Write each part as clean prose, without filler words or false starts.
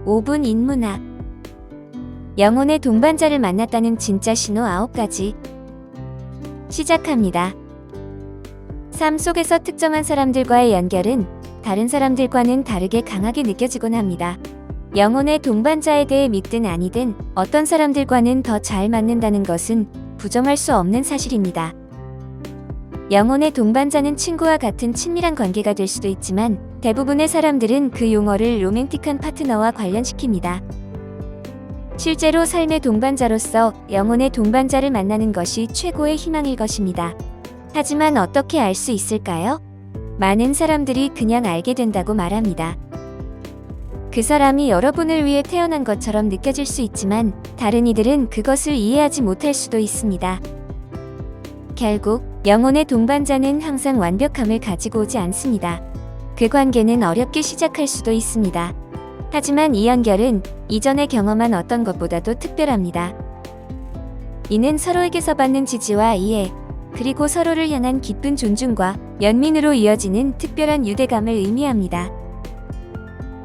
5분 인문학. 영혼의 동반자를 만났다는 진짜 신호 9가지. 시작합니다. 삶 속에서 특정한 사람들과의 연결은 다른 사람들과는 다르게 강하게 느껴지곤 합니다. 영혼의 동반자에 대해 믿든 아니든 어떤 사람들과는 더 잘 맞는다는 것은 부정할 수 없는 사실입니다. 영혼의 동반자는 친구와 같은 친밀한 관계가 될 수도 있지만 대부분의 사람들은 그 용어를 로맨틱한 파트너와 관련시킵니다. 실제로 삶의 동반자로서 영혼의 동반자를 만나는 것이 최고의 희망일 것입니다. 하지만 어떻게 알 수 있을까요? 많은 사람들이 그냥 알게 된다고 말합니다. 그 사람이 여러분을 위해 태어난 것처럼 느껴질 수 있지만 다른 이들은 그것을 이해하지 못할 수도 있습니다. 결국 영혼의 동반자는 항상 완벽함을 가지고 오지 않습니다. 그 관계는 어렵게 시작할 수도 있습니다. 하지만 이 연결은 이전에 경험한 어떤 것보다도 특별합니다. 이는 서로에게서 받는 지지와 이해, 그리고 서로를 향한 깊은 존중과 연민으로 이어지는 특별한 유대감을 의미합니다.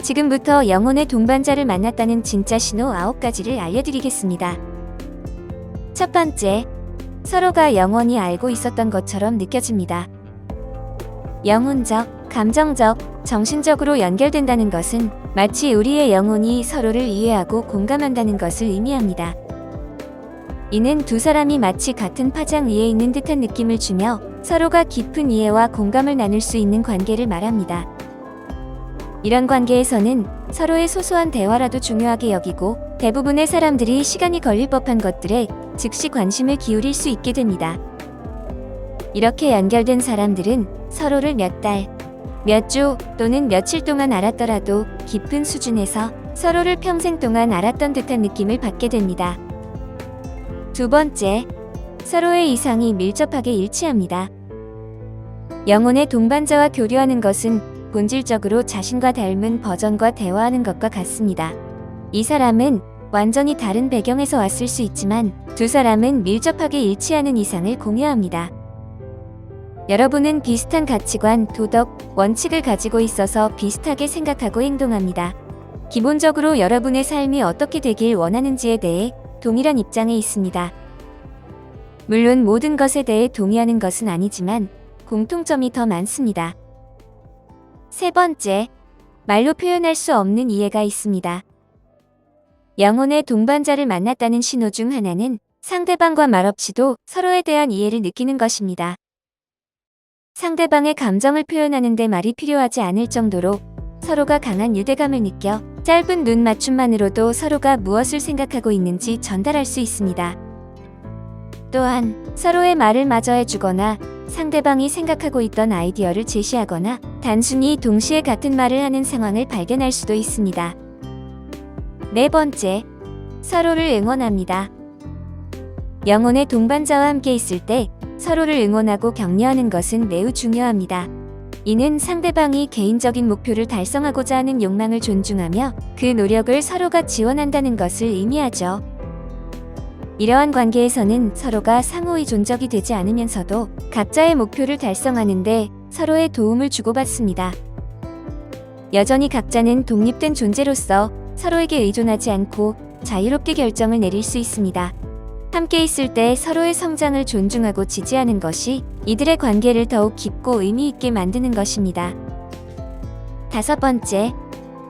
지금부터 영혼의 동반자를 만났다는 진짜 신호 9가지를 알려드리겠습니다. 첫 번째, 서로가 영원히 알고 있었던 것처럼 느껴집니다. 영혼적, 감정적, 정신적으로 연결된다는 것은 마치 우리의 영혼이 서로를 이해하고 공감한다는 것을 의미합니다. 이는 두 사람이 마치 같은 파장 위에 있는 듯한 느낌을 주며 서로가 깊은 이해와 공감을 나눌 수 있는 관계를 말합니다. 이런 관계에서는 서로의 소소한 대화라도 중요하게 여기고 대부분의 사람들이 시간이 걸릴 법한 것들에 즉시 관심을 기울일 수 있게 됩니다. 이렇게 연결된 사람들은 서로를 몇 달, 몇 주 또는 며칠 동안 알았더라도 깊은 수준에서 서로를 평생 동안 알았던 듯한 느낌을 받게 됩니다. 두 번째, 서로의 이상이 밀접하게 일치합니다. 영혼의 동반자와 교류하는 것은 본질적으로 자신과 닮은 버전과 대화하는 것과 같습니다. 이 사람은 완전히 다른 배경에서 왔을 수 있지만 두 사람은 밀접하게 일치하는 이상을 공유합니다. 여러분은 비슷한 가치관, 도덕, 원칙을 가지고 있어서 비슷하게 생각하고 행동합니다. 기본적으로 여러분의 삶이 어떻게 되길 원하는지에 대해 동일한 입장에 있습니다. 물론 모든 것에 대해 동의하는 것은 아니지만 공통점이 더 많습니다. 세 번째, 말로 표현할 수 없는 이해가 있습니다. 영혼의 동반자를 만났다는 신호 중 하나는 상대방과 말없이도 서로에 대한 이해를 느끼는 것입니다. 상대방의 감정을 표현하는 데 말이 필요하지 않을 정도로 서로가 강한 유대감을 느껴 짧은 눈 맞춤만으로도 서로가 무엇을 생각하고 있는지 전달할 수 있습니다. 또한 서로의 말을 마저 해주거나 상대방이 생각하고 있던 아이디어를 제시하거나 단순히 동시에 같은 말을 하는 상황을 발견할 수도 있습니다. 네 번째, 서로를 응원합니다. 영혼의 동반자와 함께 있을 때 서로를 응원하고 격려하는 것은 매우 중요합니다. 이는 상대방이 개인적인 목표를 달성하고자 하는 욕망을 존중하며 그 노력을 서로가 지원한다는 것을 의미하죠. 이러한 관계에서는 서로가 상호의존적이 되지 않으면서도 각자의 목표를 달성하는데 서로의 도움을 주고받습니다. 여전히 각자는 독립된 존재로서 서로에게 의존하지 않고 자유롭게 결정을 내릴 수 있습니다. 함께 있을 때 서로의 성장을 존중하고 지지하는 것이 이들의 관계를 더욱 깊고 의미 있게 만드는 것입니다. 다섯 번째,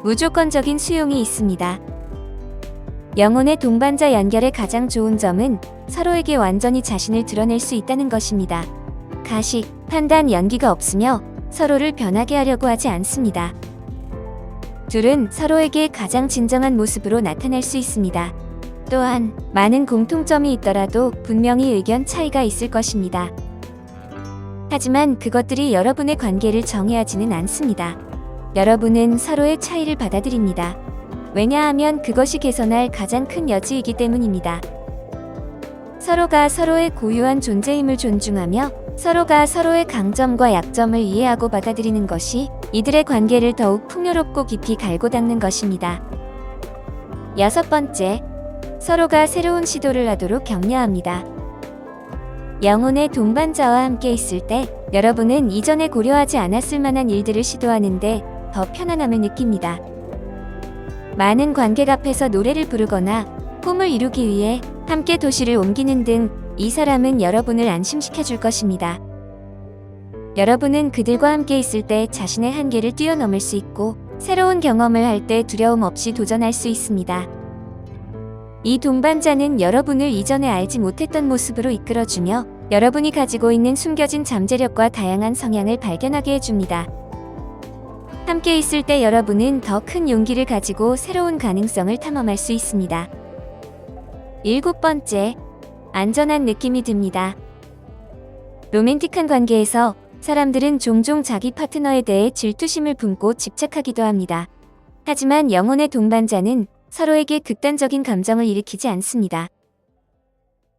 무조건적인 수용이 있습니다. 영혼의 동반자 연결의 가장 좋은 점은 서로에게 완전히 자신을 드러낼 수 있다는 것입니다. 가식, 판단, 연기가 없으며 서로를 변하게 하려고 하지 않습니다. 둘은 서로에게 가장 진정한 모습으로 나타날 수 있습니다. 또한 많은 공통점이 있더라도 분명히 의견 차이가 있을 것입니다. 하지만 그것들이 여러분의 관계를 정의하지는 않습니다. 여러분은 서로의 차이를 받아들입니다. 왜냐하면 그것이 개선할 가장 큰 여지이기 때문입니다. 서로가 서로의 고유한 존재임을 존중하며 서로가 서로의 강점과 약점을 이해하고 받아들이는 것이 이들의 관계를 더욱 풍요롭고 깊이 갈고 닦는 것입니다. 여섯 번째, 서로가 새로운 시도를 하도록 격려합니다. 영혼의 동반자와 함께 있을 때 여러분은 이전에 고려하지 않았을 만한 일들을 시도하는데 더 편안함을 느낍니다. 많은 관객 앞에서 노래를 부르거나 꿈을 이루기 위해 함께 도시를 옮기는 등 이 사람은 여러분을 안심시켜 줄 것입니다. 여러분은 그들과 함께 있을 때 자신의 한계를 뛰어넘을 수 있고 새로운 경험을 할 때 두려움 없이 도전할 수 있습니다. 이 동반자는 여러분을 이전에 알지 못했던 모습으로 이끌어주며 여러분이 가지고 있는 숨겨진 잠재력과 다양한 성향을 발견하게 해줍니다. 함께 있을 때 여러분은 더 큰 용기를 가지고 새로운 가능성을 탐험할 수 있습니다. 7번째, 안전한 느낌이 듭니다. 로맨틱한 관계에서 사람들은 종종 자기 파트너에 대해 질투심을 품고 집착하기도 합니다. 하지만 영혼의 동반자는 서로에게 극단적인 감정을 일으키지 않습니다.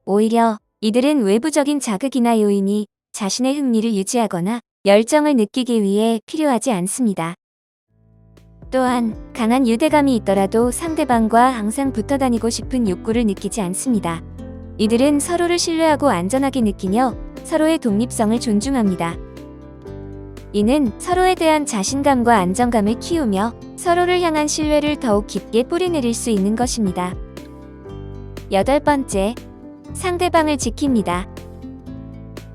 오히려 이들은 외부적인 자극이나 요인이 자신의 흥미를 유지하거나 열정을 느끼기 위해 필요하지 않습니다. 또한 강한 유대감이 있더라도 상대방과 항상 붙어 다니고 싶은 욕구를 느끼지 않습니다. 이들은 서로를 신뢰하고 안전하게 느끼며 서로의 독립성을 존중합니다. 이는 서로에 대한 자신감과 안정감을 키우며 서로를 향한 신뢰를 더욱 깊게 뿌리내릴 수 있는 것입니다. 8번째, 상대방을 지킵니다.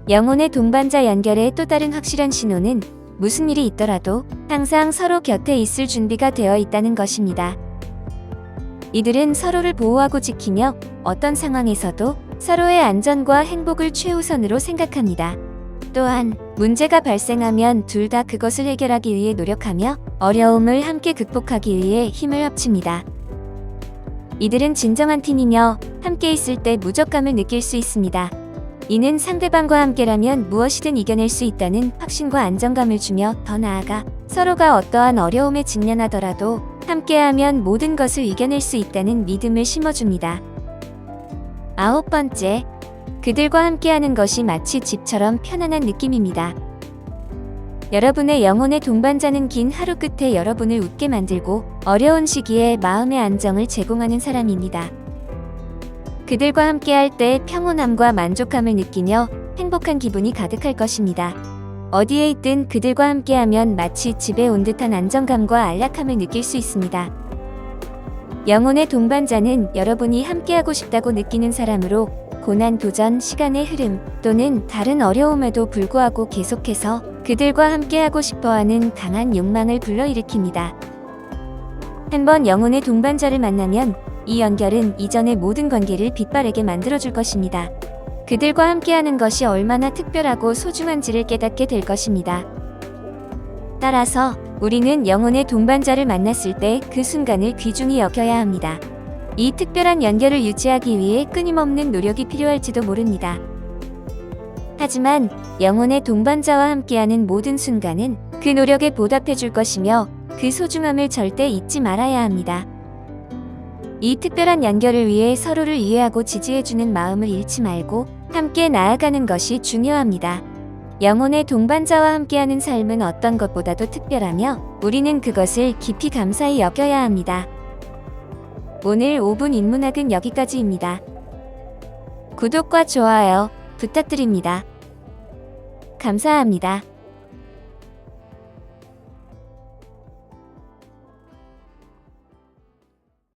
영혼의 동반자 연결의 또 다른 확실한 신호는 무슨 일이 있더라도 항상 서로 곁에 있을 준비가 되어 있다는 것입니다. 이들은 서로를 보호하고 지키며 어떤 상황에서도 서로의 안전과 행복을 최우선으로 생각합니다. 또한 문제가 발생하면 둘 다 그것을 해결하기 위해 노력하며 어려움을 함께 극복하기 위해 힘을 합칩니다. 이들은 진정한 팀이며 함께 있을 때 무적감을 느낄 수 있습니다. 이는 상대방과 함께라면 무엇이든 이겨낼 수 있다는 확신과 안정감을 주며 더 나아가 서로가 어떠한 어려움에 직면하더라도 함께하면 모든 것을 이겨낼 수 있다는 믿음을 심어줍니다. 9번째, 그들과 함께하는 것이 마치 집처럼 편안한 느낌입니다. 여러분의 영혼의 동반자는 긴 하루 끝에 여러분을 웃게 만들고 어려운 시기에 마음의 안정을 제공하는 사람입니다. 그들과 함께할 때 평온함과 만족감을 느끼며 행복한 기분이 가득할 것입니다. 어디에 있든 그들과 함께하면 마치 집에 온 듯한 안정감과 안락함을 느낄 수 있습니다. 영혼의 동반자는 여러분이 함께하고 싶다고 느끼는 사람으로 고난, 도전, 시간의 흐름 또는 다른 어려움에도 불구하고 계속해서 그들과 함께하고 싶어하는 강한 욕망을 불러일으킵니다. 한번 영혼의 동반자를 만나면 이 연결은 이전의 모든 관계를 빛바래게 만들어줄 것입니다. 그들과 함께하는 것이 얼마나 특별하고 소중한지를 깨닫게 될 것입니다. 따라서 우리는 영혼의 동반자를 만났을 때 그 순간을 귀중히 여겨야 합니다. 이 특별한 연결을 유지하기 위해 끊임없는 노력이 필요할지도 모릅니다. 하지만 영혼의 동반자와 함께하는 모든 순간은 그 노력에 보답해줄 것이며 그 소중함을 절대 잊지 말아야 합니다. 이 특별한 연결을 위해 서로를 이해하고 지지해주는 마음을 잃지 말고 함께 나아가는 것이 중요합니다. 영혼의 동반자와 함께하는 삶은 어떤 것보다도 특별하며 우리는 그것을 깊이 감사히 여겨야 합니다. 오늘 5분 인문학은 여기까지입니다. 구독과 좋아요 부탁드립니다. 감사합니다.